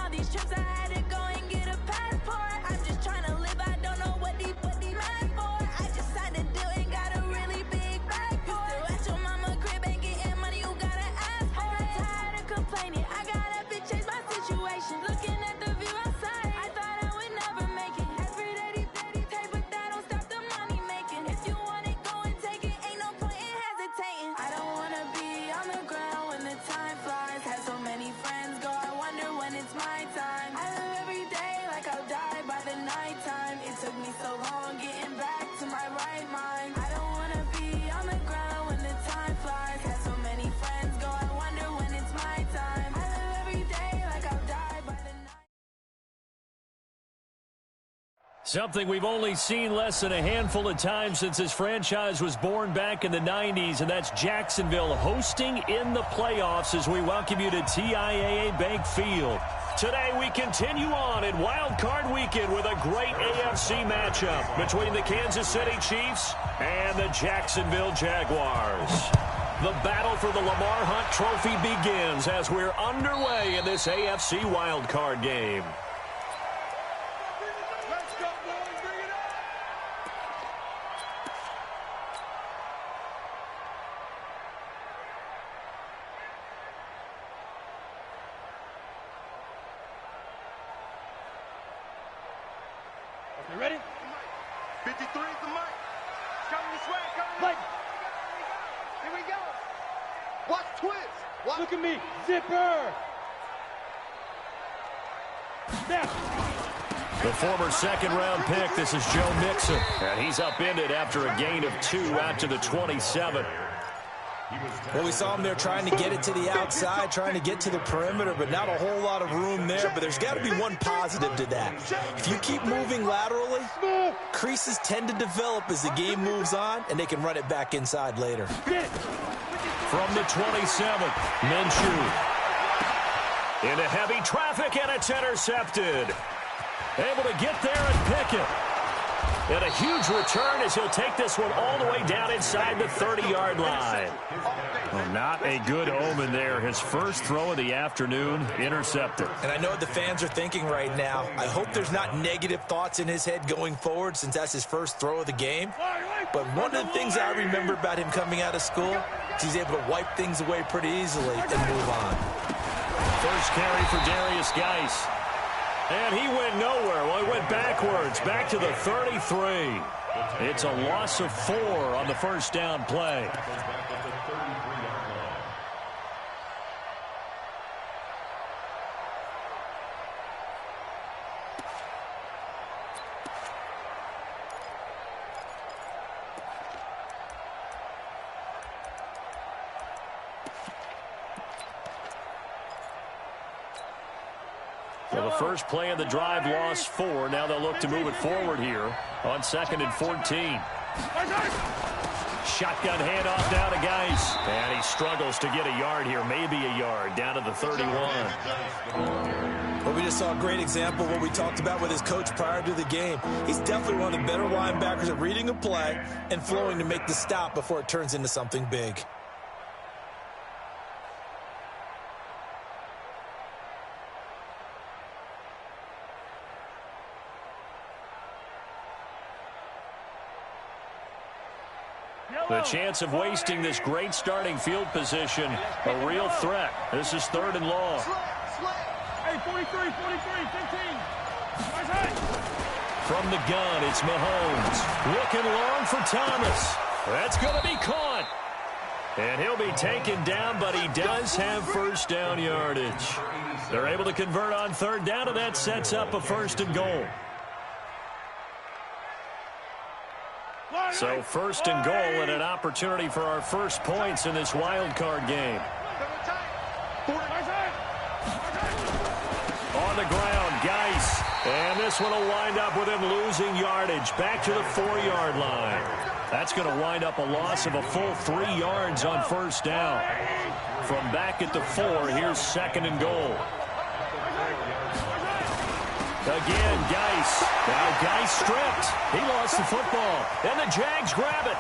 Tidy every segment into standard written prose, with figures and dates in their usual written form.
all these trips, I had to go and get a passport. I'm just trying to live, I don't know what the mad for. I just signed a deal and got a really big bag for it. Still at your mama crib and getting money, you gotta ask for it. I got tired of complaining, I got up and changed my situation. Looking at the view outside, I thought I would never make it. Every day, take, but that don't stop the money making. If you want it, go and take it, ain't no point in hesitating. I don't wanna be on the ground when the time flies. Had so many friends go, I wonder when it's my time. I live every day like I'll die by the nighttime. It took me so long getting back to my right mind. I don't wanna be on the ground when the time flies. Had so many friends go, I wonder when it's my time. I live every day like I'll die by the night. Something we've only seen less than a handful of times since this franchise was born back in the 90s, and that's Jacksonville hosting in the playoffs as we welcome you to TIAA Bank Field. Today we continue on in Wild Card Weekend with a great AFC matchup between the Kansas City Chiefs and the Jacksonville Jaguars. The battle for the Lamar Hunt Trophy begins as we're underway in this AFC Wild Card game. You ready? 53 is the mic. Coming this way, coming Mike. Here we go. Watch twist. Watch. Look at me. Zipper. Snap. The former second-round pick, this is Joe Mixon. And he's upended after a gain of 2 out to the 27. Well, we saw him there trying to get it to the outside, trying to get to the perimeter, but not a whole lot of room there. But there's got to be one positive to that. If you keep moving laterally, creases tend to develop as the game moves on, and they can run it back inside later. From the 27th, Minshew. Into heavy traffic, and it's intercepted. Able to get there and pick it. And a huge return as he'll take this one all the way down inside the 30-yard line. Well, not a good omen there. His first throw of the afternoon, intercepted. And I know what the fans are thinking right now. I hope there's not negative thoughts in his head going forward since that's his first throw of the game. But one of the things I remember about him coming out of school is he's able to wipe things away pretty easily and move on. First carry for Darius Geis. And he went nowhere. Well, he went backwards, back to the 33. It's a loss of 4 on the first down play. Well, the first play of the drive lost 4. Now they'll look to move it forward here on 2nd and 14. Shotgun handoff down to Geis. And he struggles to get a yard here, maybe a yard, down to the 31. Well, we just saw a great example of what we talked about with his coach prior to the game. He's definitely one of the better linebackers at reading a play and flowing to make the stop before it turns into something big. The chance of wasting this great starting field position, a real threat. This is 3rd and long. Hey, 43, 15. From the gun, it's Mahomes. Looking long for Thomas. That's going to be caught. And he'll be taken down, but he does have first down yardage. They're able to convert on 3rd down, and that sets up a 1st and goal. So 1st and goal and an opportunity for our first points in this wild card game. On the ground, Geis. And this one will wind up with him losing yardage back to the 4-yard line. That's going to wind up a loss of a full 3 yards on 1st down. From back at the 4, here's 2nd and goal. Again, Geis. Now Geis stripped. He lost the football. And the Jags grab it.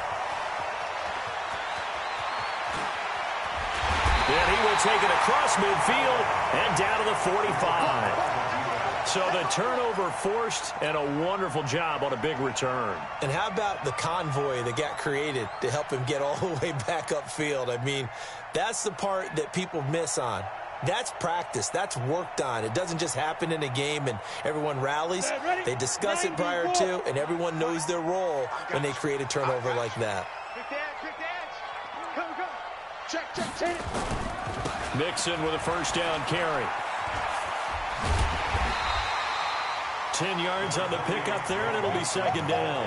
And he will take it across midfield and down to the 45. So the turnover forced and a wonderful job on a big return. And how about the convoy that got created to help him get all the way back upfield? I mean, that's the part that people miss on. That's practice. That's worked on. It doesn't just happen in a game and everyone rallies. They discuss it prior to, and everyone knows their role when they create a turnover like that. Mixon with a first down carry. 10 yards on the pickup there, and it'll be second down.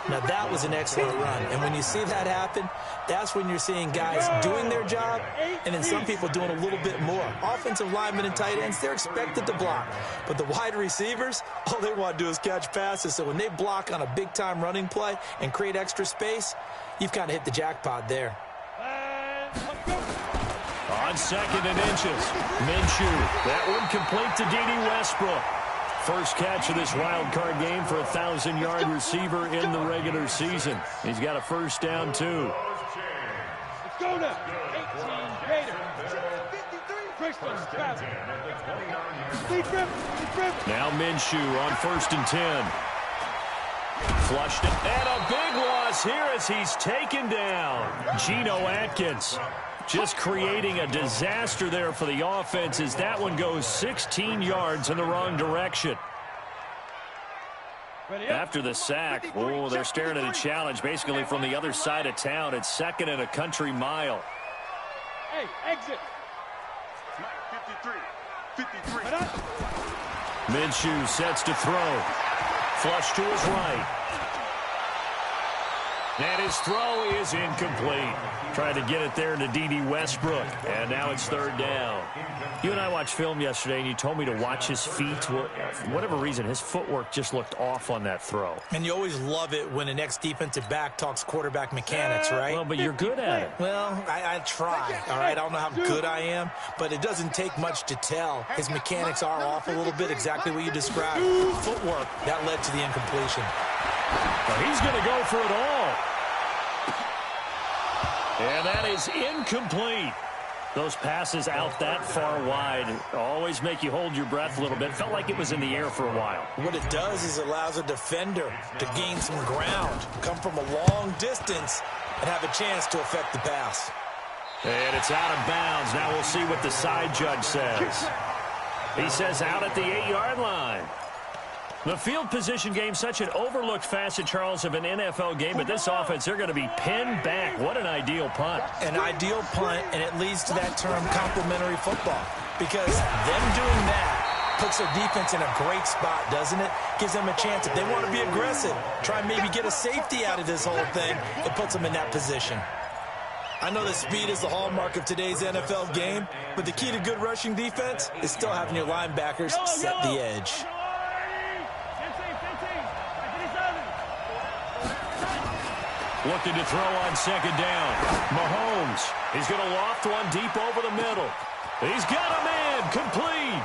Now, that was an excellent run. And when you see that happen, that's when you're seeing guys doing their job and then some people doing a little bit more. Offensive linemen and tight ends, they're expected to block. But the wide receivers, all they want to do is catch passes. So when they block on a big-time running play and create extra space, you've kind of hit the jackpot there. On second and inches, Minshew. That one complete to D.D. Westbrook. First catch of this wild card game for a 1,000-yard receiver in the regular season. He's got a first down, too. Let's go now. 18 Raiders. Now Minshew on first and 10. Flushed it. And a big loss here as he's taken down. Geno Atkins just creating a disaster there for the offense as that one goes 16 yards in the wrong direction. After the sack, oh, they're staring at a challenge basically from the other side of town. It's second and a country mile. Hey, exit. 53. Minshew sets to throw. Flush to his right. And his throw is incomplete. Tried to get it there to D.D. Westbrook. And now it's third down. You and I watched film yesterday, and you told me to watch his feet. Well, for whatever reason, his footwork just looked off on that throw. And you always love it when an ex-defensive back talks quarterback mechanics, right? Well, but you're good at it. Well, I try, all right? I don't know how good I am, but it doesn't take much to tell. His mechanics are off a little bit, exactly what you described. Footwork, that led to the incompletion. Well, he's going to go for it all. And that is incomplete. Those passes out that far wide always make you hold your breath a little bit. Felt like it was in the air for a while. What it does is it allows a defender to gain some ground, come from a long distance, and have a chance to affect the pass. And it's out of bounds. Now we'll see what the side judge says. He says out at the 8-yard line. The field position game, such an overlooked facet, Charles, of an NFL game, but this offense, they're going to be pinned back. What an ideal punt. An ideal punt, and it leads to that term complementary football, because them doing that puts their defense in a great spot, doesn't it? Gives them a chance. If they want to be aggressive, try and maybe get a safety out of this whole thing, it puts them in that position. I know that speed is the hallmark of today's NFL game, but the key to good rushing defense is still having your linebackers set the edge. Looking to throw on second down. Mahomes. He's going to loft one deep over the middle. He's got a man complete.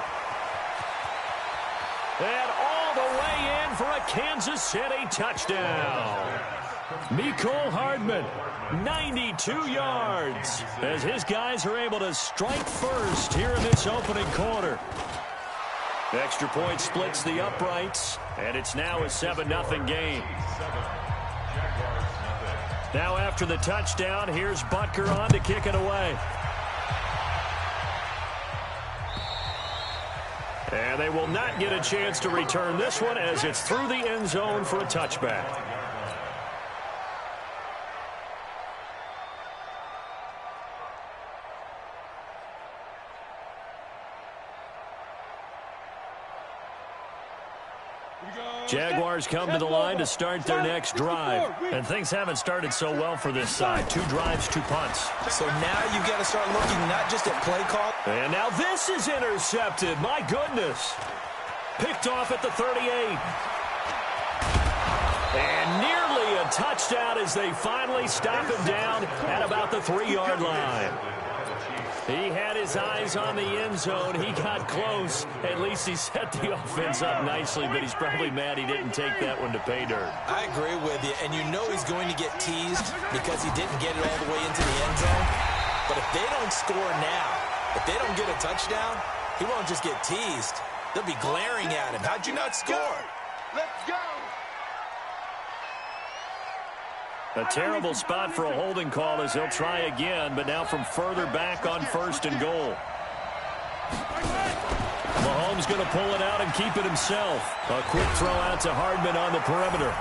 And all the way in for a Kansas City touchdown. Mecole Hardman, 92 yards, as his guys are able to strike first here in this opening quarter. Extra point splits the uprights, and it's now a 7-0 game. Now after the touchdown, here's Butker on to kick it away. And they will not get a chance to return this one as it's through the end zone for a touchback. Jaguars come to the line to start their next drive. And things haven't started so well for this side. 2 drives, 2 punts. So now you've got to start looking not just at play call. And now this is intercepted. My goodness. Picked off at the 38. And nearly a touchdown as they finally stop him down at about the 3-yard line. He had his eyes on the end zone. He got close. At least he set the offense up nicely, but he's probably mad he didn't take that one to pay dirt. I agree with you, and you know he's going to get teased because he didn't get it all the way into the end zone. But if they don't score now, If they don't get a touchdown, he won't just get teased. They'll be glaring at him. How'd you not score? Let's go. A terrible spot for a holding call as he'll try again, but now from further back on 1st and goal. Mahomes going to pull it out and keep it himself. A quick throw out to Hardman on the perimeter.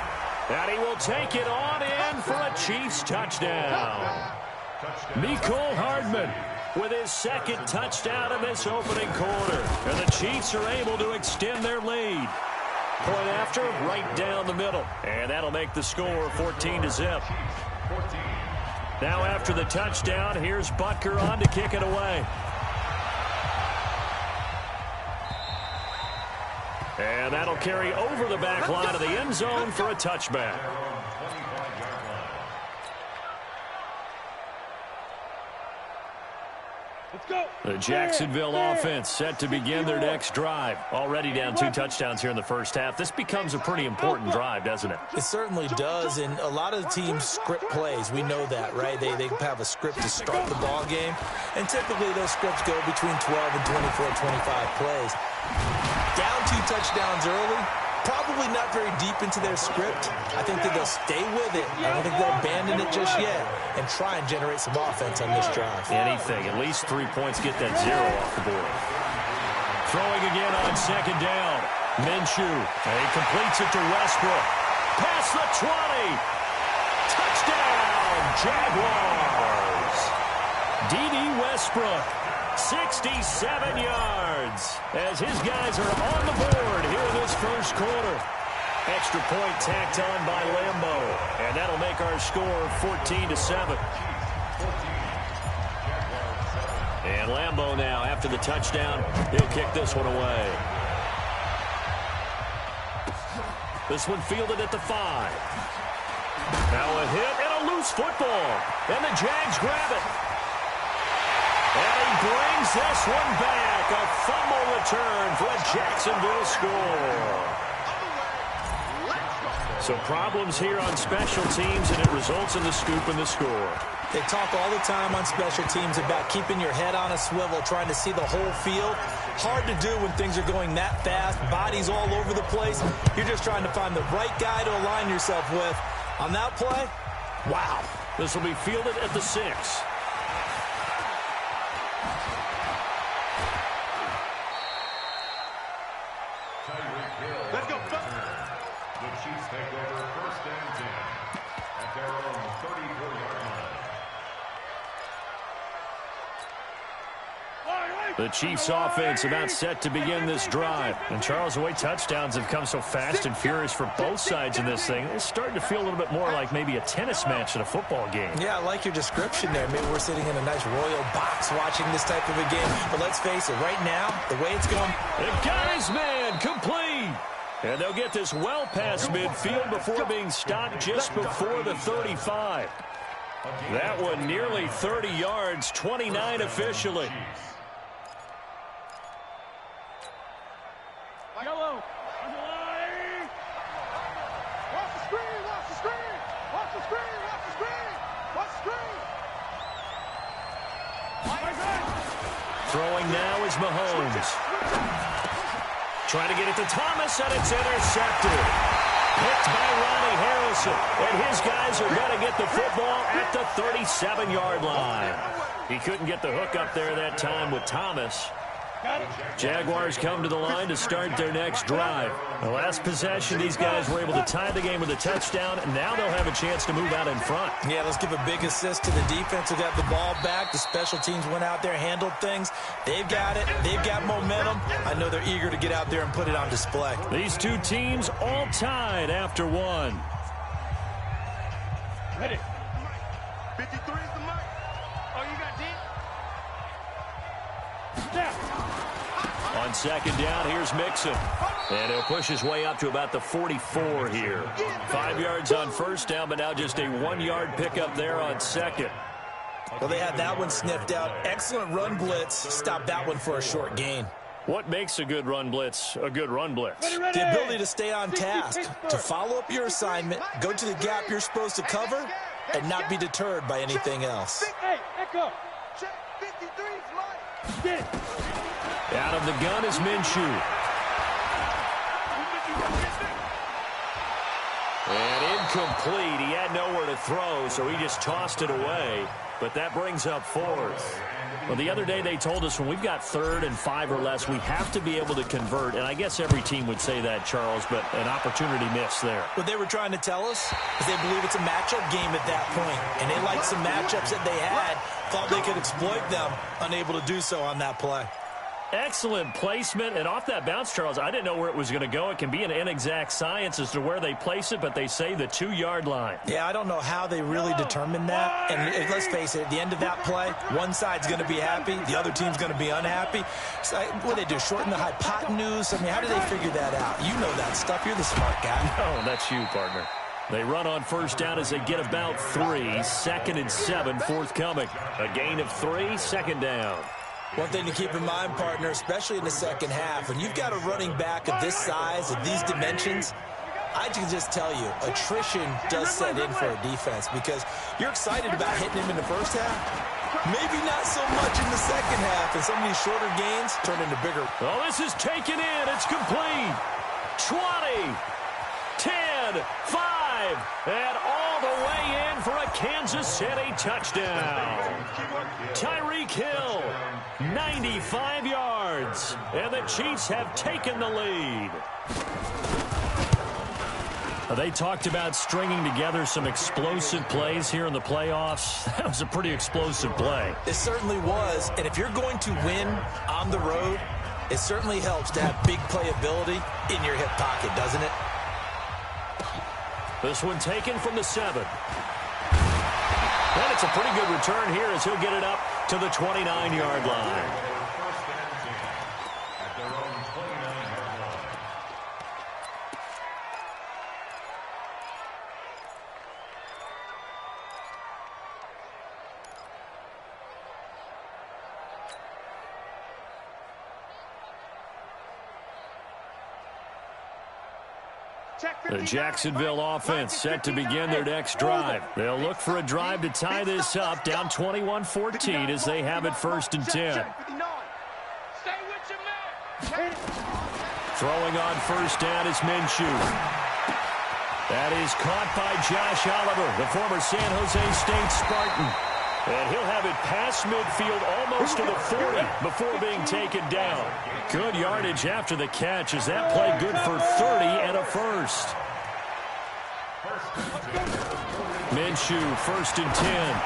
And he will take it on in for a Chiefs touchdown. Mecole Hardman with his 2nd touchdown in this opening quarter. And the Chiefs are able to extend their lead. Point after, right down the middle. And that'll make the score 14-0. Now after the touchdown, here's Butker on to kick it away. And that'll carry over the back line of the end zone for a touchback. The Jacksonville offense set to begin their next drive. Already down 2 touchdowns here in the first half. This becomes a pretty important drive, doesn't it? It certainly does, and a lot of the teams script plays. We know that, right? They have a script to start the ball game, and typically those scripts go between 12 and 24, 25 plays. Down 2 touchdowns early, probably not very deep into their script. I think that they'll stay with it. I don't think they'll abandon it just yet and try and generate some offense on this drive. Anything. At least 3 points, get that 0 off the board. Throwing again on 2nd down. Minshew. And he completes it to Westbrook. Past the 20. Touchdown, Jaguars. D.D. Westbrook. 67 yards as his guys are on the board here in this first quarter. Extra point tacked on by Lambeau, and that'll make our score 14-7. And Lambeau now, after the touchdown, he'll kick this one away. This one fielded at the 5. Now a hit and a loose football, and the Jags grab it. And he brings this one back. A fumble return for a Jacksonville score. So problems here on special teams, and it results in the scoop and the score. They talk all the time on special teams about keeping your head on a swivel, trying to see the whole field. Hard to do when things are going that fast, bodies all over the place. You're just trying to find the right guy to align yourself with. On that play, wow. This will be fielded at the 6. Let's go. The Chiefs take over 1st and 10 at their own 34-yard line. The Chiefs offense about set to begin this drive. And Charles, the way touchdowns have come so fast and furious for both sides in this thing, it's starting to feel a little bit more like maybe a tennis match in a football game. Yeah, I like your description there. Maybe we're sitting in a nice royal box watching this type of a game. But let's face it, right now, the way it's going. They've got his man complete. And they'll get this well past midfield before being stopped just before the 35. That one nearly 30 yards, 29 officially. Yellow. Watch the screen. Watch the screen. Watch the screen. Watch the screen. Watch the screen. Throwing now is Mahomes. Trying to get it to Thomas, and it's intercepted. Picked by Ronnie Harrison. And his guys are going to get the football at the 37-yard line. He couldn't get the hook up there that time with Thomas. Jaguars come to the line to start their next drive. The last possession, these guys were able to tie the game with a touchdown, and now they'll have a chance to move out in front. Yeah, let's give a big assist to the defense who got the ball back. The special teams went out there, handled things. They've got it. They've got momentum. I know they're eager to get out there and put it on display. These two teams all tied after one. Ready. 53 is the mic. Oh, you got deep? Snap. On 2nd down, here's Mixon. And he'll push his way up to about the 44 here. 5 yards on 1st down, but now just a 1-yard pickup there on 2nd. Well, they had that one sniffed out. Excellent run blitz. Stopped that one for a short gain. What makes a good run blitz a good run blitz? The ability to stay on task, to follow up your assignment, go to the gap you're supposed to cover, and not be deterred by anything else. Hey, echo. Check 53's mic. Out of the gun is Minshew. And incomplete. He had nowhere to throw, so he just tossed it away. But that brings up fourth. Well, the other day they told us when we've got 3rd and 5 or less, we have to be able to convert. And I guess every team would say that, Charles, but an opportunity missed there. What they were trying to tell us is they believe it's a matchup game at that point. And they liked some matchups that they had, thought they could exploit them, unable to do so on that play. Excellent placement, and off that bounce, Charles, I didn't know where it was going to go. It can be an inexact science as to where they place it, but they say the 2-yard line. Yeah, I don't know how they really determined that. And let's face it, at the end of that play, one side's going to be happy, the other team's going to be unhappy. So what do they do, shorten the hypotenuse? I mean, how do they figure that out? You know that stuff. You're the smart guy. Oh, that's you, partner. They run on first down as they get about 3. 2nd and 7 forthcoming. A gain of 3, 2nd down. One thing to keep in mind, partner, especially in the second half, when you've got a running back of this size, of these dimensions, I can just tell you, attrition does set in for a defense because you're excited about hitting him in the first half. Maybe not so much in the second half, and some of these shorter gains turn into bigger. Oh, this is taken in. It's complete. 20, 10, 5, and all the way in for a Kansas City touchdown. Tyreek Hill, 95 yards, and the Chiefs have taken the lead. They talked about stringing together some explosive plays here in the playoffs. That was a pretty explosive play. It certainly was, and if you're going to win on the road, it certainly helps to have big playability in your hip pocket, doesn't it? This one taken from the 7. And it's a pretty good return here as he'll get it up to the 29-yard line. The Jacksonville offense set to begin their next drive. They'll look for a drive to tie this up, down 21-14 as they have it 1st and 10. Throwing on first down is Minshew. That is caught by Josh Oliver, the former San Jose State Spartan. And he'll have it past midfield almost to the 40 before being taken down. Good yardage after the catch as that play good for 30 and a first. Minshew, 1st and 10.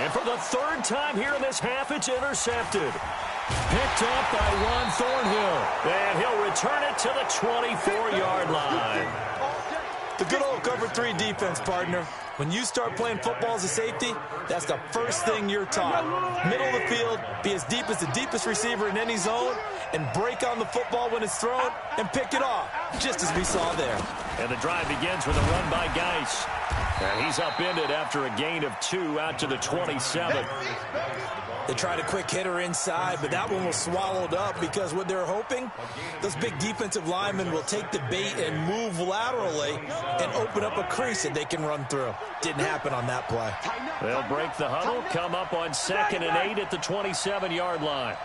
And for the 3rd time here in this half, it's intercepted. Picked up by Juan Thornhill. And he'll return it to the 24-yard line. The good old cover 3 defense, partner. When you start playing football as a safety, that's the first thing you're taught. Middle of the field, be as deep as the deepest receiver in any zone, and break on the football when it's thrown and pick it off, just as we saw there. And the drive begins with a run by Geis. And he's upended after a gain of 2 out to the 27. They tried a quick hitter inside, but that one was swallowed up because what they're hoping, those big defensive linemen will take the bait and move laterally and open up a crease that they can run through. Didn't happen on that play. They'll break the huddle, come up on 2nd and 8 at the 27-yard line.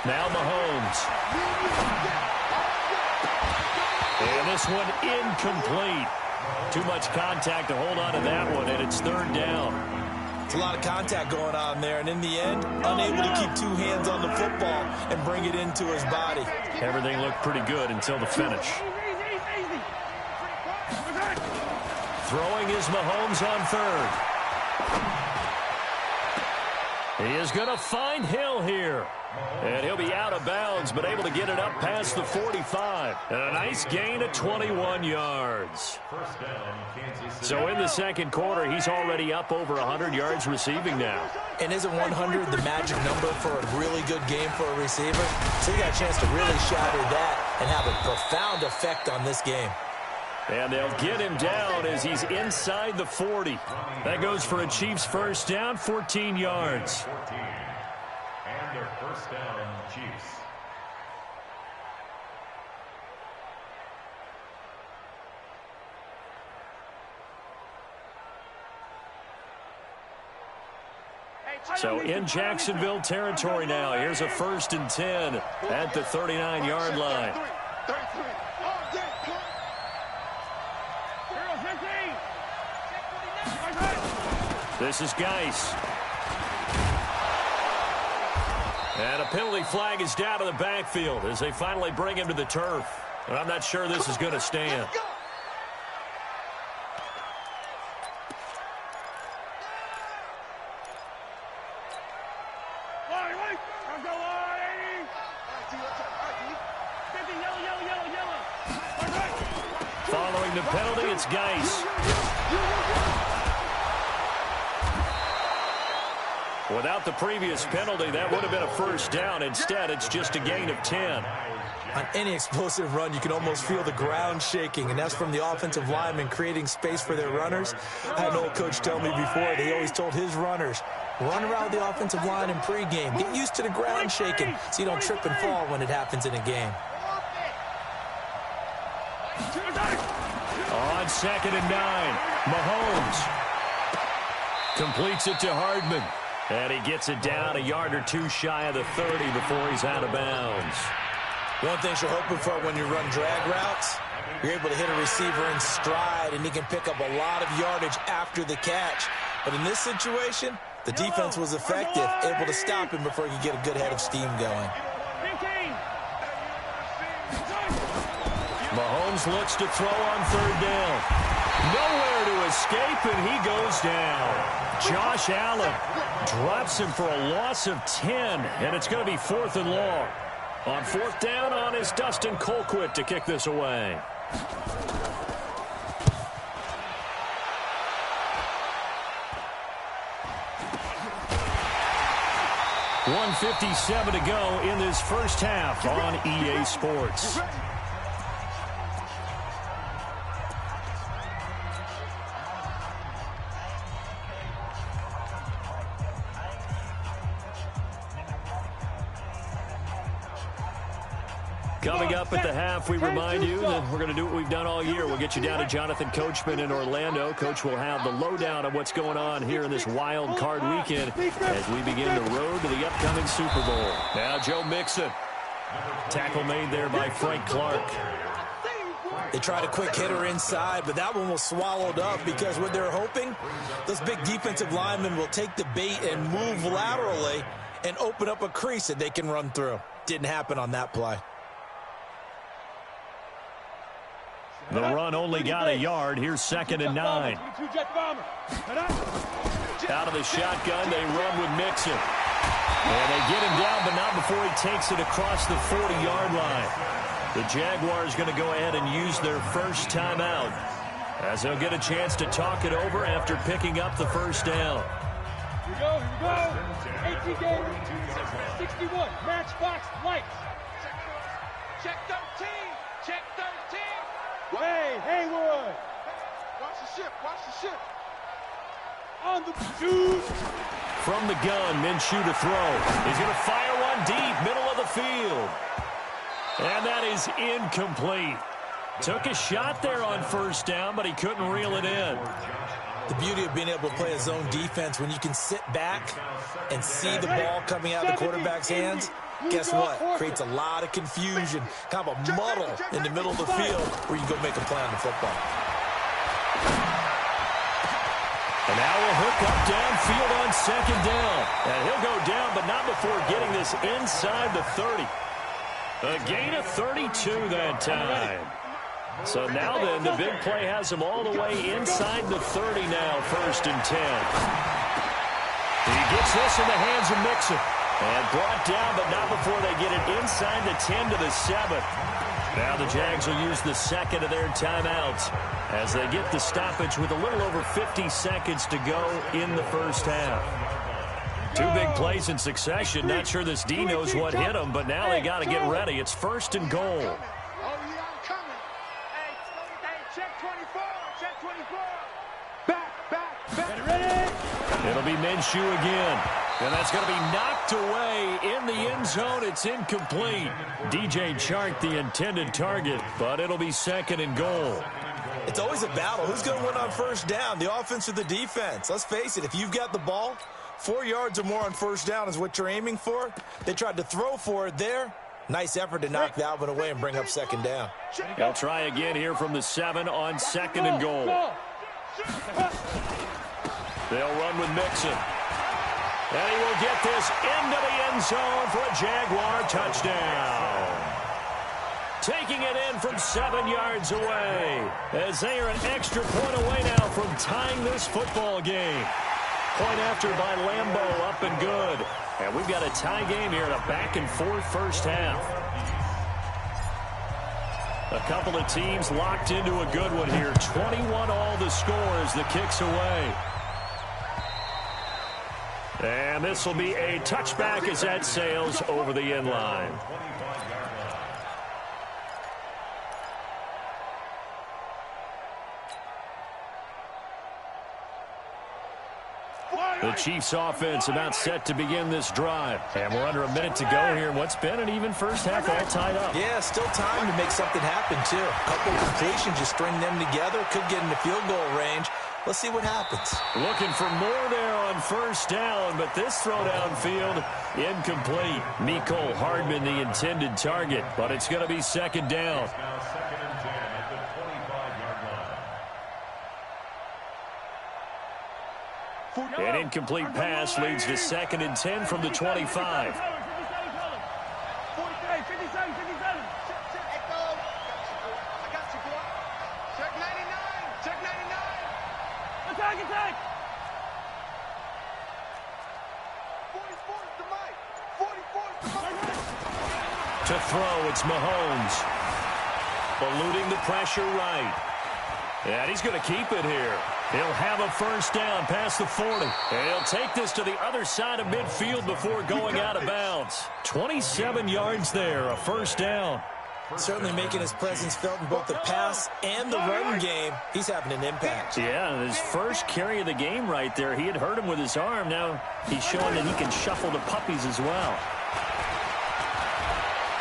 Now Mahomes. And this one incomplete. Too much contact to hold on to that one, and it's 3rd down. It's a lot of contact going on there, and in the end, unable to keep 2 hands on the football and bring it into his body. Everything looked pretty good until the finish. Throwing is Mahomes on 3rd. He is going to find Hill here. And he'll be out of bounds, but able to get it up past the 45. And a nice gain of 21 yards. So in the 2nd quarter, he's already up over 100 yards receiving now. And isn't 100 the magic number for a really good game for a receiver? So he got a chance to really shatter that and have a profound effect on this game. And they'll get him down as he's inside the 40. That goes for a Chiefs first down, 14 yards. And their first down, Chiefs. So in Jacksonville territory now. Here's a 1st and 10 at the 39-yard line. This is Geis. And a penalty flag is down to the backfield as they finally bring him to the turf. But I'm not sure this is going to stand. Following the penalty, it's Geis. Without the previous penalty, that would have been a 1st down. Instead, it's just a gain of 10. On any explosive run, you can almost feel the ground shaking, and that's from the offensive linemen creating space for their runners. I had an old coach tell me before, they always told his runners, run around the offensive line in pregame. Get used to the ground shaking so you don't trip and fall when it happens in a game. On 2nd and 9, Mahomes completes it to Hardman. And he gets it down a yard or two shy of the 30 before he's out of bounds. One thing you're hoping for when you run drag routes, you're able to hit a receiver in stride, and he can pick up a lot of yardage after the catch. But in this situation, the defense was effective, able to stop him before he could get a good head of steam going. Mahomes looks to throw on 3rd down. Nowhere to escape, and he goes down. Josh Allen drops him for a loss of 10, and it's going to be 4th and long. On 4th down on is Dustin Colquitt to kick this away. $1:57 to go in this first half on EA Sports. Coming up at the half, we remind you that we're going to do what we've done all year. We'll get you down to Jonathan Coachman in Orlando. Coach will have the lowdown of what's going on here in this wild card weekend as we begin the road to the upcoming Super Bowl. Now Joe Mixon. Tackle made there by Frank Clark. They tried a quick hitter inside, but that one was swallowed up because what they're hoping, those big defensive linemen will take the bait and move laterally and open up a crease that they can run through. Didn't happen on that play. The run only got a yard. Here's 2nd and 9. Out of the shotgun, they run with Mixon. And they get him down, but not before he takes it across the 40-yard line. The Jaguars going to go ahead and use their first timeout as they'll get a chance to talk it over after picking up the 1st down. Here we go. 18 game, 61, matchbox lights. Check 13, check 13. Hey, Haywood. Watch the ship, watch the ship. On the shoot. From the gun, Minshew to throw. He's going to fire one deep, middle of the field. And that is incomplete. Took a shot there on 1st down, but he couldn't reel it in. The beauty of being able to play a zone defense when you can sit back and see the ball coming out of the quarterback's hands, guess what? Creates a lot of confusion, kind of a muddle in the middle of the field where you can go make a play on the football. And now we'll hook up downfield on 2nd down. And he'll go down, but not before getting this inside the 30. A gain of 32 that time. So now then, the big play has him all the way inside the 30 now, 1st and 10. He gets this in the hands of Mixon. And brought down, but not before they get it inside the 10 to the 7. Now the Jags will use the 2nd of their timeouts as they get the stoppage with a little over 50 seconds to go in the first half. 2 big plays in succession. Not sure this D knows what hit them, but now they got to get ready. It's 1st and goal. Oh, yeah, I'm coming. Hey, check 24, check 24. Back. Ready? It'll be Minshew again. And that's going to be knocked away in the end zone. It's incomplete. DJ Chark, the intended target, but it'll be 2nd and goal. It's always a battle. Who's going to win on 1st down, the offense or the defense? Let's face it, if you've got the ball, 4 yards or more on first down is what you're aiming for. They tried to throw for it there. Nice effort to knock that one away and bring up second down. They'll try again here from the 7 on 2nd and goal. They'll run with Mixon. And he will get this into the end zone for a Jaguar touchdown. Taking it in from 7 yards away, as they are an extra point away now from tying this football game. Point after by Lambeau, up and good. And we've got a tie game here in a back-and-forth first half. A couple of teams locked into a good one here. 21 all the score as the kick's away. And this will be a touchback as that sails over the end line. The Chiefs offense about set to begin this drive. And we're under a minute to go here in what's been an even first half, all tied up. Yeah, still time to make something happen, too. A couple completions, just string them together. Could get into field goal range. Let's see what happens. Looking for more there on first down, but this throw downfield incomplete. Mecole Hardman the intended target, but it's going to be second down. Now 2nd and 10 at the 25-yard line. An incomplete pass leads to 2nd and 10 from the 25. 43, 57, 57. Check 99. Check 99. Attack, attack. 44 is the mic. 44 is the mic. To throw, it's Mahomes. Eluding the pressure right. And he's going to keep it here. He'll have a first down past the 40. And he'll take this to the other side of midfield before going out of bounds. 27 yards there, a first down. Certainly making his presence felt in both the pass and the run game. He's having an impact. Yeah, his first carry of the game right there. He had hurt him with his arm. Now he's showing that he can shuffle the puppies as well.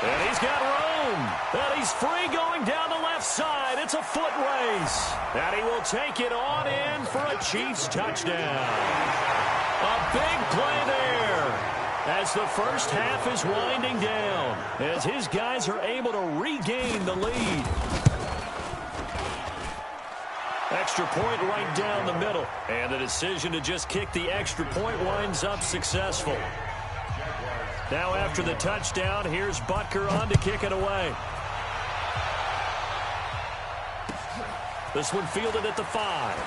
And he's got room. And he's free going down the left side. It's a foot race. And he will take it on in for a Chiefs touchdown. A big play there as the first half is winding down, as his guys are able to regain the lead. Extra point right down the middle. And the decision to just kick the extra point winds up successful. Now after the touchdown, here's Butker on to kick it away. This one fielded at the 5.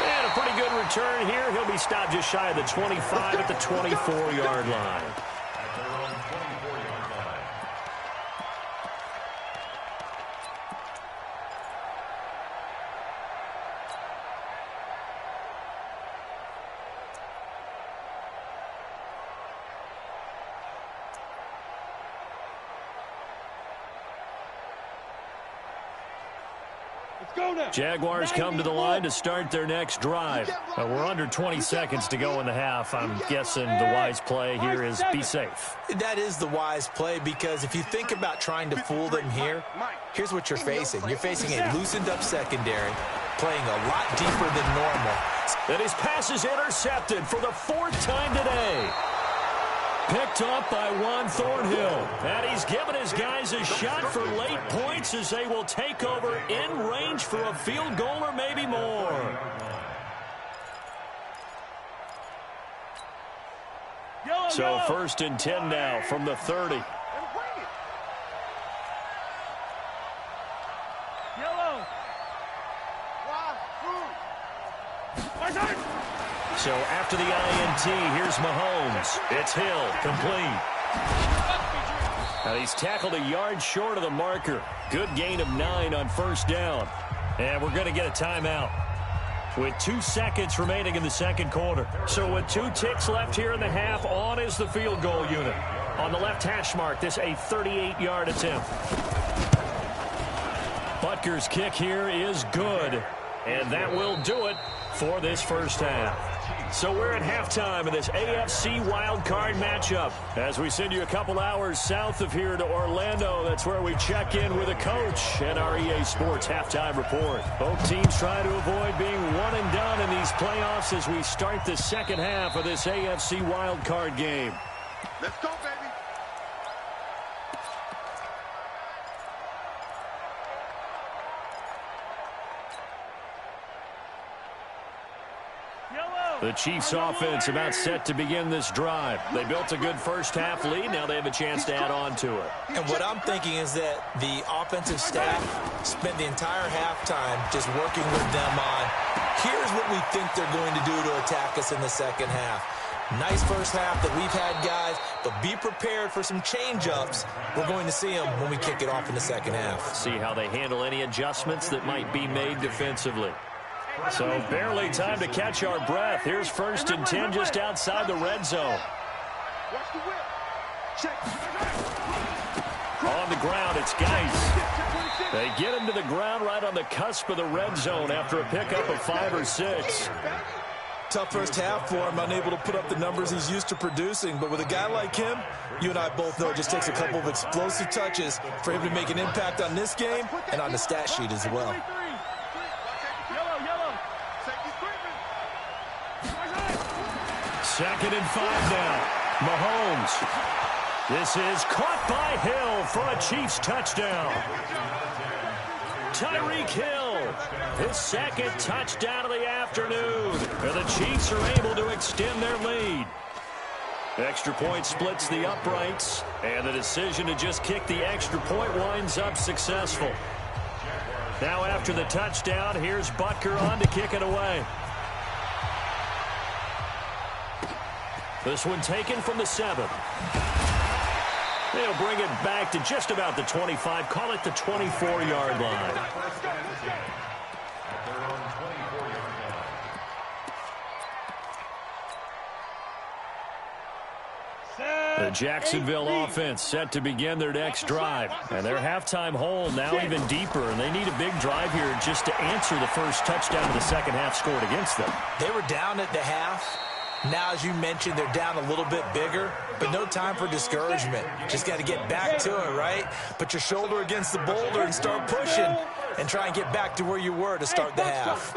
And a pretty good return here. He'll be stopped just shy of the 25 at the 24-yard line. At their own 24-yard line. Let's go now. Jaguars come to the line to start their next drive. We're under 20 seconds to go in the half. I'm guessing the wise play here is be safe. That is the wise play, because if you think about trying to fool them here, here's what you're facing. You're facing a loosened-up secondary, playing a lot deeper than normal. And his pass is intercepted for the 4th time today. Picked up by Juan Thornhill. And he's given his guys a shot for late points as they will take over in range for a field goal or maybe more. So 1st and 10 now from the 30. Yellow. So after the INT, here's Mahomes. It's Hill, complete. And he's tackled a yard short of the marker. Good gain of 9 on first down. And we're going to get a timeout with 2 seconds remaining in the second quarter. So with 2 ticks left here in the half, on is the field goal unit. On the left hash mark, this a 38-yard attempt. Butker's kick here is good. And that will do it for this first half. So we're at halftime in this AFC wildcard matchup. As we send you a couple hours south of here to Orlando, that's where we check in with a coach and our EA Sports halftime report. Both teams trying to avoid being one and done in these playoffs as we start the second half of this AFC wildcard game. Let's go, baby. The Chiefs offense about set to begin this drive. They built a good first-half lead. Now they have a chance to add on to it. And what I'm thinking is that the offensive staff spent the entire halftime just working with them on, here's what we think they're going to do to attack us in the second half. Nice first half that we've had, guys, but be prepared for some change-ups. We're going to see them when we kick it off in the second half. See how they handle any adjustments that might be made defensively. So barely time to catch our breath. Here's 1st and 10 just outside the red zone. On the ground, it's Geis. They get him to the ground right on the cusp of the red zone after a pickup of 5 or 6. Tough first half for him, unable to put up the numbers he's used to producing. But with a guy like him, you and I both know it just takes a couple of explosive touches for him to make an impact on this game and on the stat sheet as well. Second and 5 now. Mahomes. This is caught by Hill for a Chiefs touchdown. Tyreek Hill, his second touchdown of the afternoon. And the Chiefs are able to extend their lead. Extra point splits the uprights, and the decision to just kick the extra point winds up successful. Now after the touchdown, here's Butker on to kick it away. This one taken from the 7. They'll bring it back to just about the 25. Call it the 24-yard line. The Jacksonville offense set to begin their next drive. And their halftime hole now even deeper. And they need a big drive here just to answer the first touchdown of the second half scored against them. They were down at the half. Now, as you mentioned, they're down a little bit bigger, but no time for discouragement. Just got to get back to it, right? Put your shoulder against the boulder and start pushing and try and get back to where you were to start the half.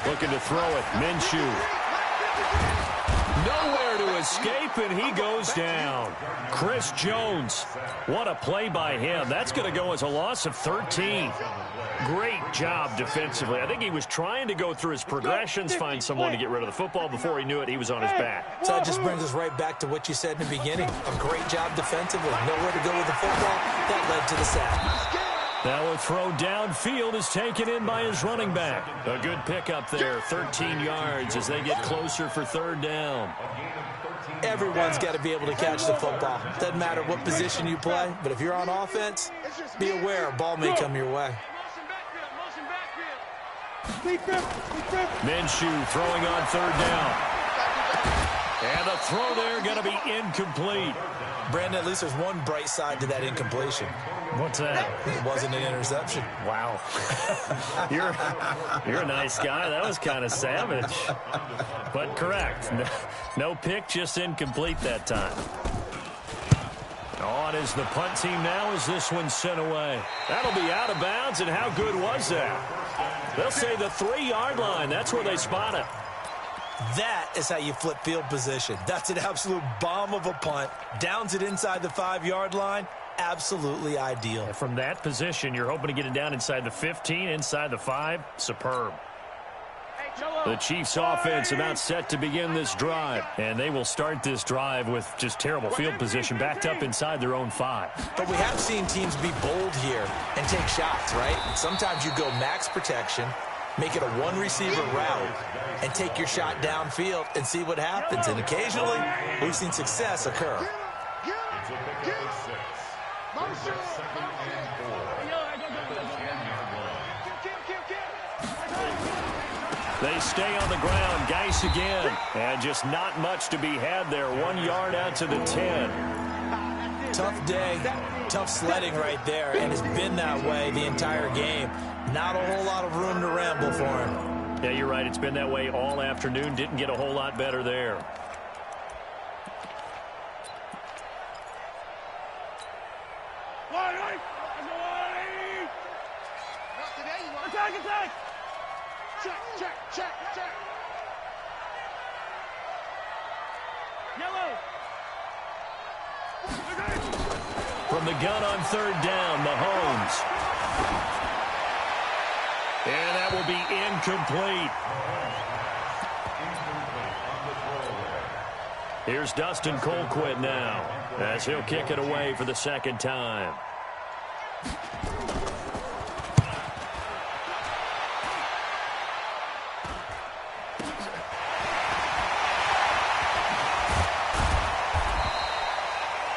Looking to throw it. Minshew. Nowhere to escape, and he goes down. Chris Jones. What a play by him. That's going to go as a loss of 13. Great job defensively. I think he was trying to go through his progressions, find someone to get rid of the football. Before he knew it, he was on his back. So that just brings us right back to what you said in the beginning. A great job defensively. Nowhere to go with the football. That led to the sack. Now a throw downfield is taken in by his running back. A good pickup there, 13 yards as they get closer for 3rd down. Everyone's got to be able to catch the football. Doesn't matter what position you play, but if you're on offense, be aware a ball may come your way. Minshew throwing on 3rd down. And the throw there going to be incomplete. Brandon, at least there's one bright side to that incompletion. What's that? It wasn't an interception. Wow. You're a nice guy. That was kind of savage. But correct. No pick, just incomplete that time. On is the punt team now as this one's sent away. That'll be out of bounds, and how good was that? They'll say the 3-yard line. That's where they spot it. That is how you flip field position. That's an absolute bomb of a punt. Downs it inside the 5-yard line. Absolutely ideal. From that position, you're hoping to get it down inside the 15, inside the 5. Superb. The Chiefs offense about set to begin this drive. And they will start this drive with just terrible field position backed up inside their own 5. But we have seen teams be bold here and take shots, right? Sometimes you go max protection, make it a one-receiver route, and take your shot downfield and see what happens. And occasionally, we've seen success occur. They stay on the ground. Geis again. And just not much to be had there. 1 yard out to the 10. Tough day, tough sledding right there, and it's been that way the entire game. Not a whole lot of room to ramble for him. Yeah, you're right. It's been that way all afternoon. Didn't get a whole lot better there. Attack! Check. Yellow! From the gun on third down, Mahomes. And that will be incomplete. Here's Dustin Colquitt now, as he'll kick it away for the second time.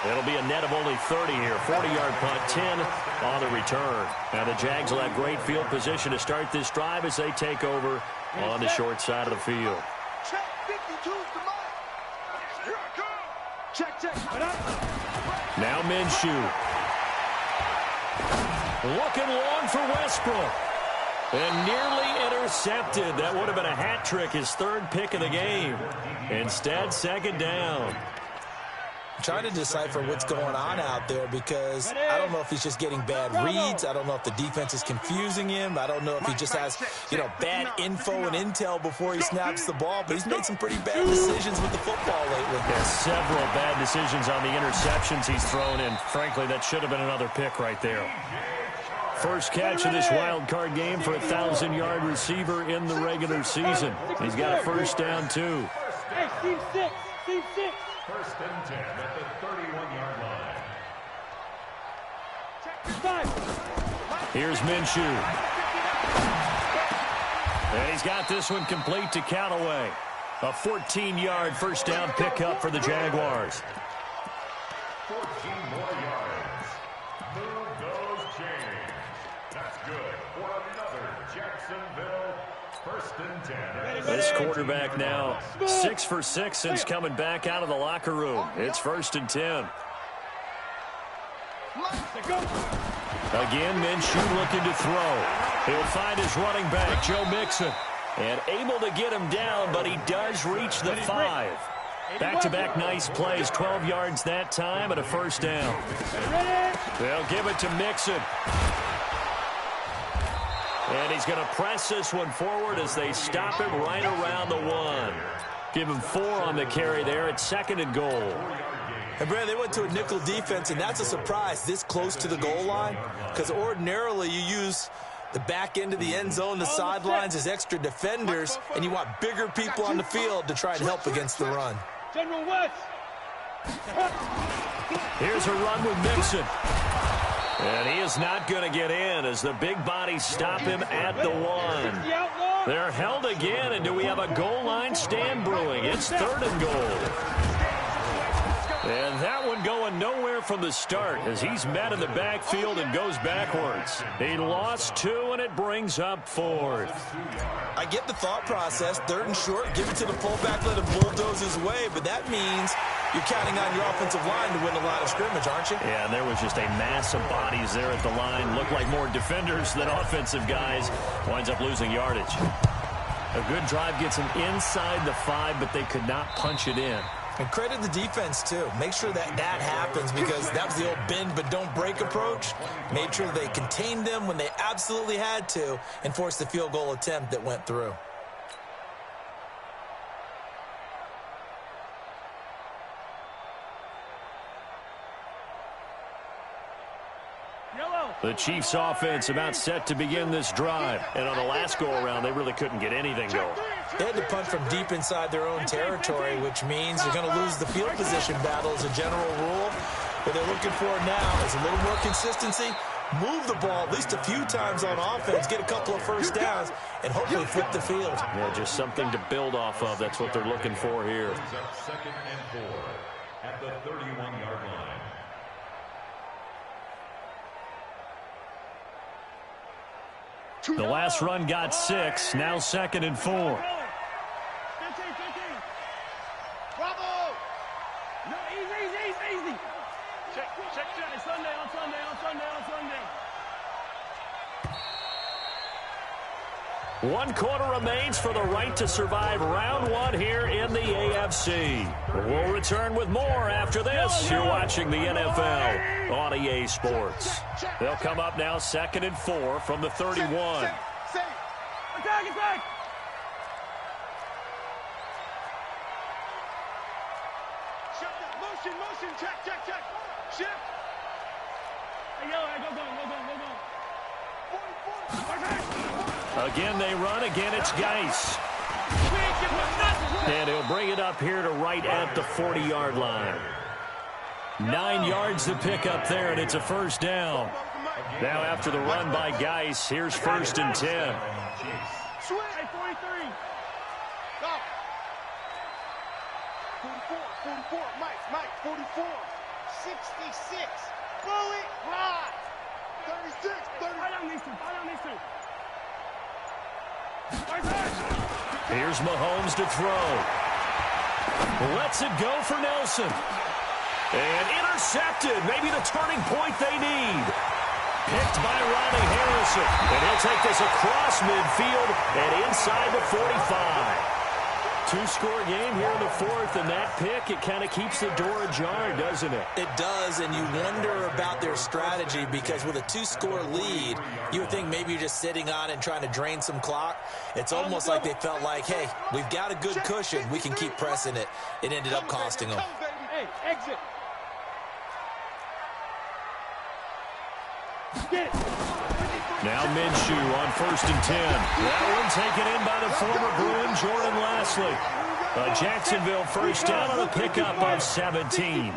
It'll be a net of only 30 here. 40-yard punt, 10 on the return. Now the Jags will have great field position to start this drive as they take over on the short side of the field. Check 52's the mark. Here I come. Check. Now Minshew. Looking long for Westbrook. And nearly intercepted. That would have been a hat trick, his third pick of the game. Instead, second down. Trying to decipher what's going on out there because I don't know if he's just getting bad reads. I don't know if the defense is confusing him. I don't know if he just has, bad info and intel before he snaps the ball. But he's made some pretty bad decisions with the football lately. Yeah, several bad decisions on the interceptions he's thrown in. Frankly, that should have been another pick right there. First catch of this wild card game for a 1,000-yard receiver in the regular season. He's got a first down, too. Hey, team six. First and 10 at the 31-yard line. Here's Minshew. And he's got this one complete to Callaway. A 14-yard first down pickup for the Jaguars. 14 more yards. Move those chains. That's good for another Jacksonville first and 10. This quarterback now 6 for 6 since coming back out of the locker room. It's first and 10. Again, Minshew looking to throw. He'll find his running back, Joe Mixon. And able to get him down, but he does reach the 5. Back-to-back nice plays, 12 yards that time and a first down. They'll give it to Mixon. And he's going to press this one forward as they stop him right around the 1. Give him 4 on the carry there at second and goal. And, Brad, they went to a nickel defense, and that's a surprise this close to the goal line because ordinarily you use the back end of the end zone, the sidelines as extra defenders, and you want bigger people on the field to try and help against the run. General West. Here's a run with Mixon. And he is not going to get in as the big bodies stop him at the 1. They're held again, and do we have a goal line stand brewing? It's third and goal. And that one going nowhere from the start as he's met in the backfield and goes backwards. He lost 2, and it brings up 4th. I get the thought process. Third and short, give it to the fullback, let him bulldoze his way, but that means you're counting on your offensive line to win the line of scrimmage, aren't you? Yeah, and there was just a mass of bodies there at the line. Looked like more defenders than offensive guys. Winds up losing yardage. A good drive gets him inside the 5, but they could not punch it in. And credit the defense, too. Make sure that happens because that was the old bend but don't break approach. Made sure they contained them when they absolutely had to and forced the field goal attempt that went through. The Chiefs offense about set to begin this drive. And on the last go-around, they really couldn't get anything going. They had to punt from deep inside their own territory, which means they're going to lose the field position battle as a general rule. What they're looking for now is a little more consistency, move the ball at least a few times on offense, get a couple of first downs, and hopefully flip the field. Yeah, just something to build off of. That's what they're looking for here. Second and 4 at the 31-yard line. The last run got 6. Now second and 4. 15. Bravo! No, easy. Check. On Sunday. 1 quarter remains for the right to survive round 1 here in the AFC. We'll return with more after this. You're watching the NFL on EA Sports. They'll come up now 2nd and 4 from the 31. Attack! Motion, check. Shift. Hey, go. Again, they run. Again, it's Geis. And he'll bring it up here to right at the 40-yard line. 9 yards to pick up there, and it's a first down. Now after the run by Geis, here's 1st and 10. Swing. 43. Go. 44. Mike. 44. 66. Bullet ride. 36. 30. Fight on these two. Here's Mahomes to throw. Lets it go for Nelson. And intercepted. Maybe the turning point they need. Picked by Ronnie Harrison. And he'll take this across midfield and inside the 45. 2-score game here in the 4th, and that pick, it kind of keeps the door ajar, doesn't it? It does, and you wonder about their strategy because with a 2-score lead, you would think maybe you're just sitting on it and trying to drain some clock. It's almost like they felt like, hey, we've got a good cushion. We can keep pressing it. It ended up costing them. Hey, exit. Get it. Now Minshew on 1st and 10. That one taken in by the former Bruin, Jordan Lasley. Jacksonville first down on a pickup of 17.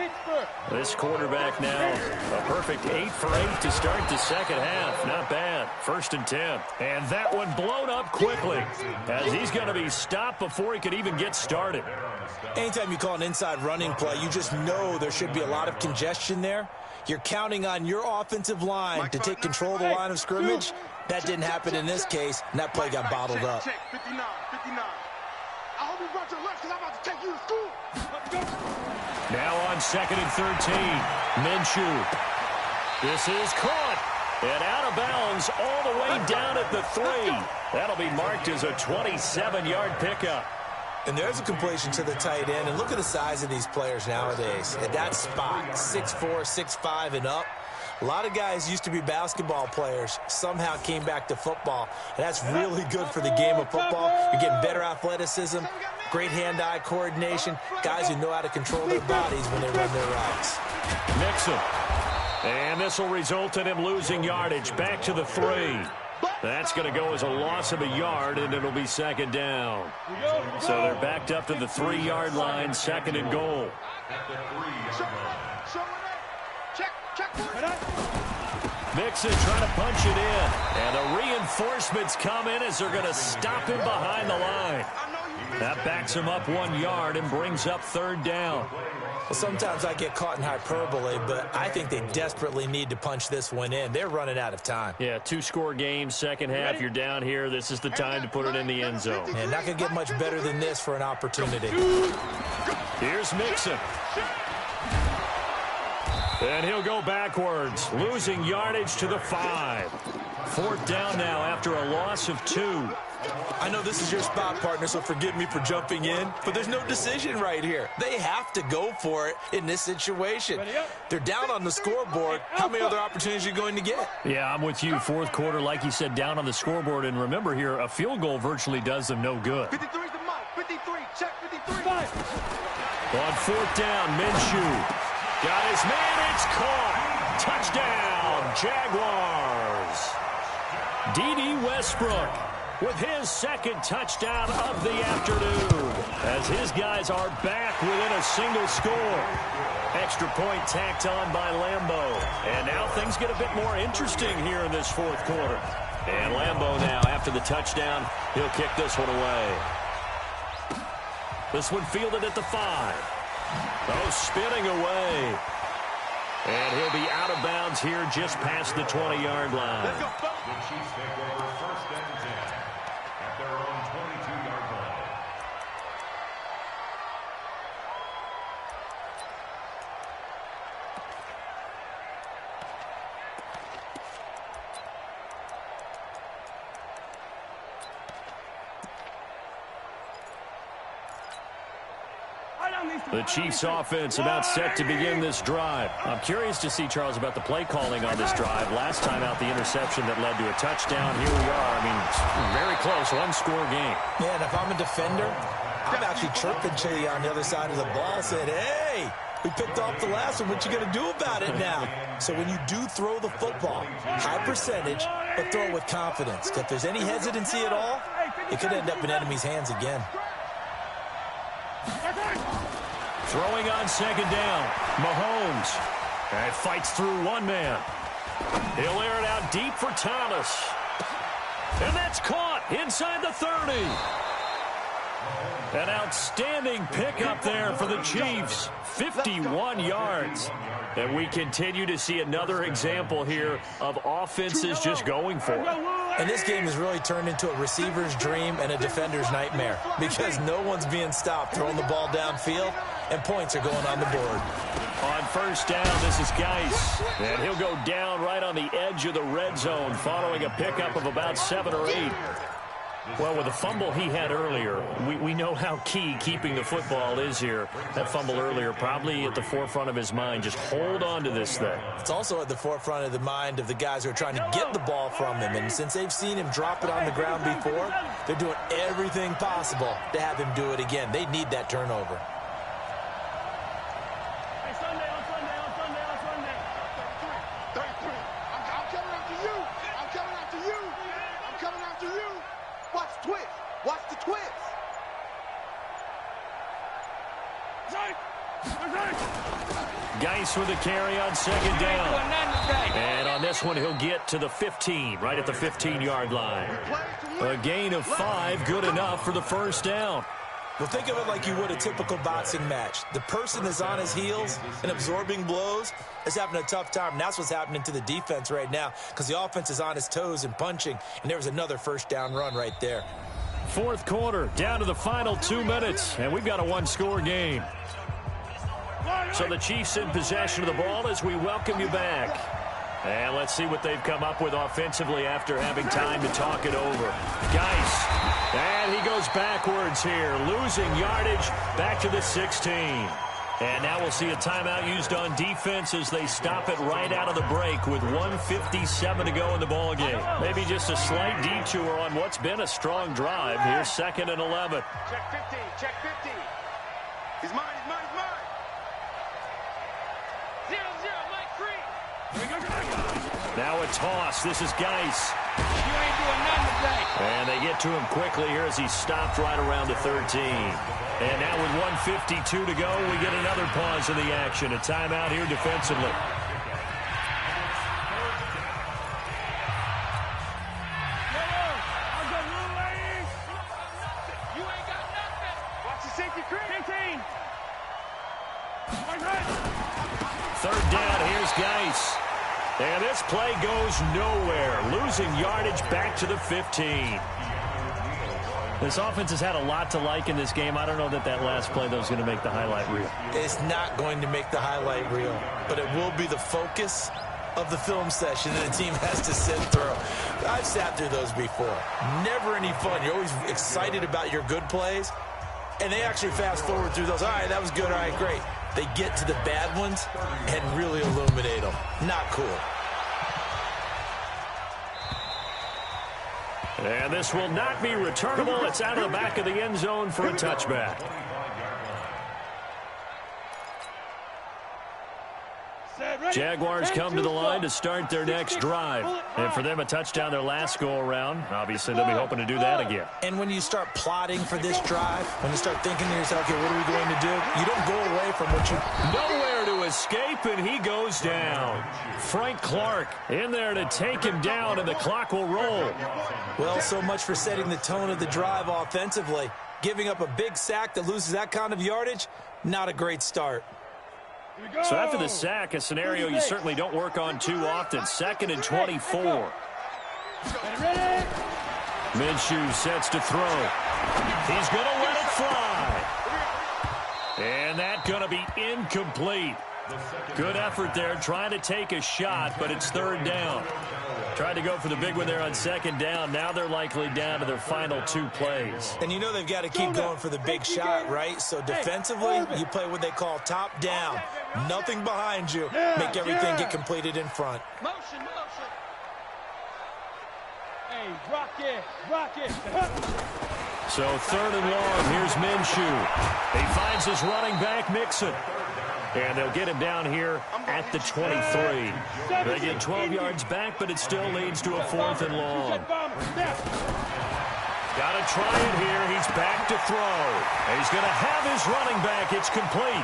This quarterback now a perfect 8 for 8 to start the second half. Not bad. 1st and 10. And that one blown up quickly as he's going to be stopped before he could even get started. Anytime you call an inside running play, you just know there should be a lot of congestion there. You're counting on your offensive line to take control of the line of scrimmage. That didn't happen in this case, and that play got bottled up. 59. I hope you brought your lunch because I'm about to take you to school. Now on 2nd and 13. Minshew. This is caught. And out of bounds all the way down at the 3. That'll be marked as a 27-yard pickup. And there's a completion to the tight end. And look at the size of these players nowadays. At that spot, 6'4", 6'5", and up. A lot of guys used to be basketball players, somehow came back to football. And that's really good for the game of football. You're getting better athleticism, great hand-eye coordination, guys who know how to control their bodies when they run their routes. Mixon. And this will result in him losing yardage back to the 3. That's going to go as a loss of a yard, and it'll be 2nd down. So they're backed up to the 3-yard line, 2nd and goal. Mixon trying to punch it in, and the reinforcements come in as they're going to stop him behind the line. That backs him up 1 yard and brings up 3rd down. Well, sometimes I get caught in hyperbole, but I think they desperately need to punch this one in. They're running out of time. Yeah, 2-score game, second half. You're down here. This is the time to put it in the end zone. And not going to get much better than this for an opportunity. Here's Mixon. And he'll go backwards, losing yardage to the 5. 4th down now after a loss of 2. I know this is your spot, partner, so forgive me for jumping in, but there's no decision right here. They have to go for it in this situation. They're down on the scoreboard. How many other opportunities are you going to get? Yeah, I'm with you. 4th quarter, like you said, down on the scoreboard. And remember here, a field goal virtually does them no good. 53 is the mark. 53. Check 53. On 4th down, Minshew. Got his man. It's caught. Touchdown, Jaguars. D.D. Westbrook with his 2nd touchdown of the afternoon as his guys are back within a single score. Extra point tacked on by Lambeau. And now things get a bit more interesting here in this 4th quarter. And Lambeau now, after the touchdown, he'll kick this one away. This one fielded at the 5. Oh, spinning away. And he'll be out of bounds here just past the 20-yard line. The Chiefs take over 1st and 10 at their own 22-yard line. The Chiefs offense about set to begin this drive. I'm curious to see, Charles, about the play calling on this drive. Last time out, the interception that led to a touchdown. Here we are. I mean, very close, one-score game. Yeah, and if I'm a defender, I'm actually chirping Chitty on the other side of the ball, saying, hey, we picked off the last one. What you going to do about it now? So when you do throw the football, high percentage, but throw it with confidence. If there's any hesitancy at all, it could end up in enemy's hands again. Throwing on second down, Mahomes. And fights through one man. He'll air it out deep for Thomas. And that's caught inside the 30. An outstanding pickup there for the Chiefs. 51 yards. And we continue to see another example here of offenses just going for it. And this game has really turned into a receiver's dream and a defender's nightmare because no one's being stopped throwing the ball downfield, and points are going on the board. On first down, this is Geis. And he'll go down right on the edge of the red zone following a pickup of about 7 or 8. Well, with the fumble he had earlier, we know how key keeping the football is here. That fumble earlier probably at the forefront of his mind. Just hold on to this thing. It's also at the forefront of the mind of the guys who are trying to get the ball from him. And since they've seen him drop it on the ground before, they're doing everything possible to have him do it again. They need that turnover. Watch the twist. Geis with a carry on second down. And on this one, he'll get to the 15, right at the 15-yard line. A gain of 5, good enough for the first down. Well, think of it like you would a typical boxing match. The person that's on his heels and absorbing blows is having a tough time. And that's what's happening to the defense right now because the offense is on his toes and punching. And there was another first down run right there. Fourth quarter, down to the final 2 minutes, and we've got a one-score game. So the Chiefs in possession of the ball as we welcome you back. And let's see what they've come up with offensively after having time to talk it over. Geis, and he goes backwards here, losing yardage back to the 16. And now we'll see a timeout used on defense as they stop it right out of the break with 1:57 to go in the ballgame. Maybe just a slight detour on what's been a strong drive. Here's 2nd and 11. Check 50, check 50. He's mine, he's mine, he's mine. 0-0, Mike 3. Now a toss. This is Geis. You ain't doing nothing today. And they get to him quickly here as he stopped right around the 13. And now with 1:52 to go, we get another pause in the action. A timeout here defensively. You ain't got nothing. Watch the safety creep. 18. Third down, here's Geis. And this play goes nowhere. Losing yardage back to the 15. This offense has had a lot to like in this game. I don't know that last play, though, is going to make the highlight reel. It's not going to make the highlight reel, but it will be the focus of the film session that the team has to sit through. I've sat through those before. Never any fun. You're always excited about your good plays, and they actually fast forward through those. All right, that was good. All right, great. They get to the bad ones and really illuminate them. Not cool. And this will not be returnable. It's out of the back of the end zone for a touchback. Jaguars come to the line to start their next drive. And for them, a touchdown their last go-around. Obviously, they'll be hoping to do that again. And when you start plotting for this drive, when you start thinking to yourself, okay, what are we going to do? You don't go away from what you... Nowhere to escape, and he goes down. Frank Clark in there to take him down, and the clock will roll. Well, so much for setting the tone of the drive offensively. Giving up a big sack that loses that kind of yardage, not a great start. So after the sack, a scenario you certainly don't work on too often. 2nd and 24. Minshew sets to throw. He's going to let it fly. And that's going to be incomplete. Good effort there trying to take a shot, but it's 3rd down. Tried to go for the big one there on second down. Now they're likely down to their final 2 plays. And you know they've got to keep going for the big shot, right? So defensively, you play what they call top down. Nothing behind you. Make everything get completed in front. Motion, motion. Hey, rock it, rock it. So 3rd and long. Here's Minshew. He finds his running back, Mixon. And they'll get him down here at the 23. They get 12 yards back, but it still leads to a 4th and long. Got to try it here. He's back to throw. And he's going to have his running back. It's complete.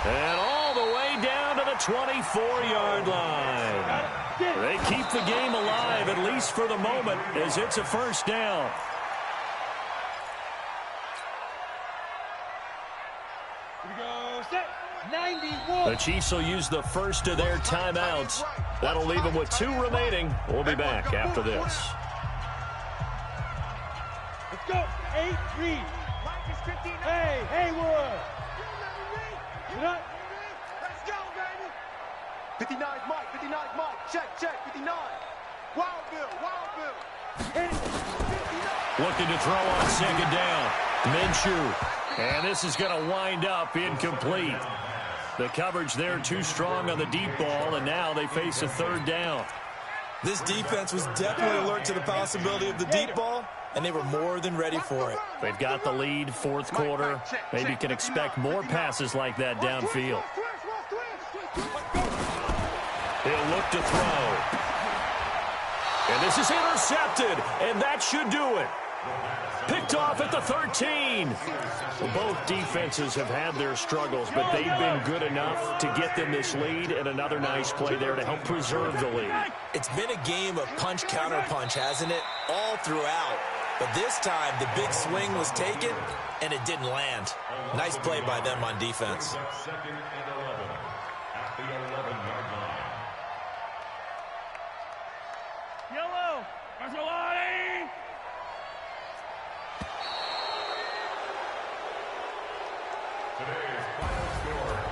And all the way down to the 24-yard line. They keep the game alive, at least for the moment, as it's a 1st down. The Chiefs will use the first of their timeouts. That'll leave them with 2 remaining. We'll be back after this. Let's go. 8-3. Hey, Haywood. Let's go, baby. 59 Mike, 59 Mike. Check, 59. Wild Bill. Looking to throw on second down. Minshew. And this is going to wind up incomplete. The coverage there too strong on the deep ball, and now they face a 3rd down. This defense was definitely alert to the possibility of the deep ball, and they were more than ready for it. They've got the lead, 4th quarter. Maybe you can expect more passes like that downfield. He'll look to throw. And this is intercepted, and that should do it. Picked off at the 13. Well, both defenses have had their struggles, but they've been good enough to get them this lead, and another nice play there to help preserve the lead. It's been a game of punch-counter-punch, hasn't it? All throughout. But this time, the big swing was taken, and it didn't land. Nice play by them on defense. 2nd and 11 at the 11-yard line. Yellow. Marcelati.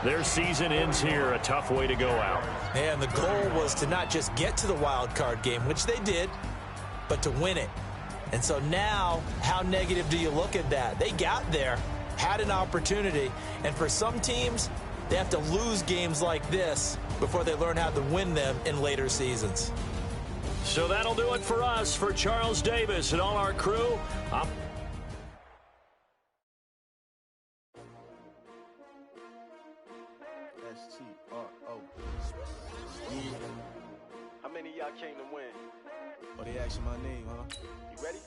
Their season ends here. A tough way to go out. And the goal was to not just get to the wild card game, which they did, but to win it. And so now, how negative do you look at that? They got there, had an opportunity, and for some teams, they have to lose games like this before they learn how to win them in later seasons. So that'll do it for us. For Charles Davis and all our crew, How many of y'all came to win? Oh, they asking my name, huh? You ready?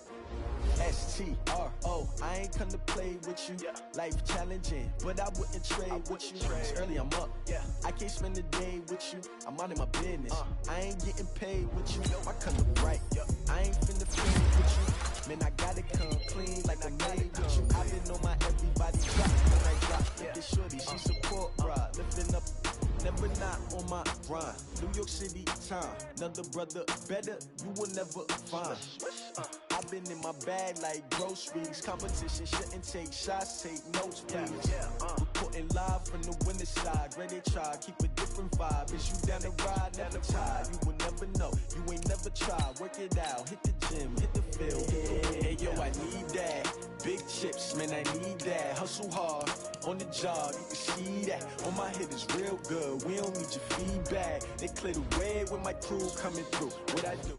S-T-R-O, I ain't come to play with you. Yeah. Life challenging, but I wouldn't trade with you. It's early, I'm up. Yeah. I can't spend the day with you. I'm minding my business. I ain't getting paid with you. I come to right. I ain't finna fade with you. Man, I gotta come clean like I made with you. I've been on my everybody drop when I drop. Look at shorty, she support ride. Lifting up, never not on my grind. New York City time. Another brother better, you will never find. I've been in my bag like groceries. Competition shouldn't take shots, take notes, please. Reporting live from the winter side. Ready to try, keep a different vibe. Is you down the ride, never tired. You will never know, you ain't never tried. Work it out, hit the gym, hit the field. Hey yo, I need that. Big chips, man, I need that. Hustle hard, on the job, you can see that. On my head is real good, we don't need your feedback. They clear the way with my crew coming through. What I do?